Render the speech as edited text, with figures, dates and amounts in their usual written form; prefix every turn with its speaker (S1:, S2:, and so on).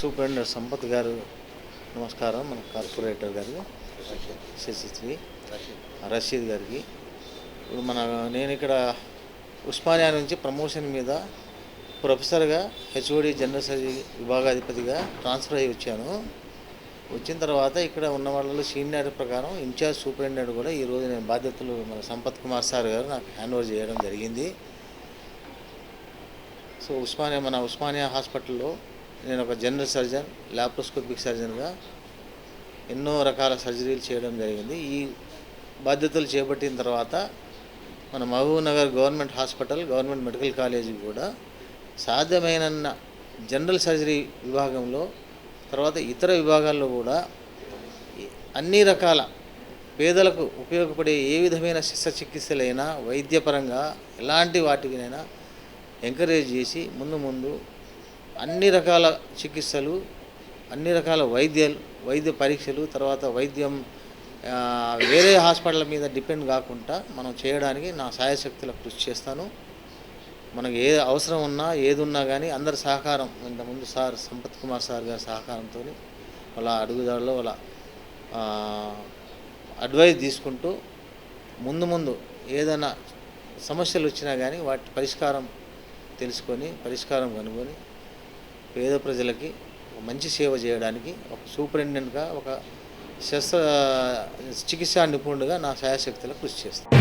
S1: Superintendent Sampath గారు నమస్కారం. మన కార్పొరేటర్ గారు శశిశ్రీ రషీద్ గారికి. ఇప్పుడు నేను ఇక్కడ ఉస్మానియా నుంచి ప్రమోషన్ మీద ప్రొఫెసర్గా హెచ్ఓడి జనరల్ సర్జరీ విభాగాధిపతిగా ట్రాన్స్ఫర్ అయ్యి వచ్చాను. వచ్చిన తర్వాత ఇక్కడ ఉన్న వాళ్ళలో సీనియర్ ప్రకారం ఇన్ఛార్జ్ సూపరింటెండెంట్ కూడా ఈరోజు నేను బాధ్యతలు మన సంపత్ కుమార్ సార్ గారు నాకు హ్యాండ్ ఓవర్ చేయడం జరిగింది. సో ఉస్మానియా హాస్పిటల్లో నేను ఒక జనరల్ సర్జన్, ల్యాప్రోస్కోపిక్ సర్జన్గా ఎన్నో రకాల సర్జరీలు చేయడం జరిగింది. ఈ బాధ్యతలు చేపట్టిన తర్వాత మన Mahabubnagar government hospital, government medical college కూడా సాధ్యమైన జనరల్ సర్జరీ విభాగంలో, తర్వాత ఇతర విభాగాల్లో కూడా అన్ని రకాల పేదలకు ఉపయోగపడే ఏ విధమైన శస్త్రచికిత్సలైనా వైద్యపరంగా ఎలాంటి వాటికైనా ఎంకరేజ్ చేసి ముందు అన్ని రకాల చికిత్సలు, అన్ని రకాల వైద్య పరీక్షలు, తర్వాత వైద్యం వేరే హాస్పిటల్ మీద డిపెండ్ కాకుండా మనం చేయడానికి నా సాయశక్తుల కృషి చేస్తాను. మనకు ఏ అవసరం ఉన్నా ఏది ఉన్నా కానీ అందరి సహకారం, ఇంతకుముందు సార్ సంపత్ కుమార్ సార్ గారి సహకారంతో వాళ్ళ అడుగుదారులో వాళ్ళ అడ్వైజ్ తీసుకుంటూ ముందు ఏదైనా సమస్యలు వచ్చినా కానీ వాటి పరిష్కారం తెలుసుకొని పరిష్కారం కనుగొని పేద ప్రజలకి మంచి సేవ చేయడానికి ఒక సూపరింటెండెంట్గా, ఒక చికిత్సా నిపుణుడిగా నా శాయశక్తులకు కృషి చేస్తాను.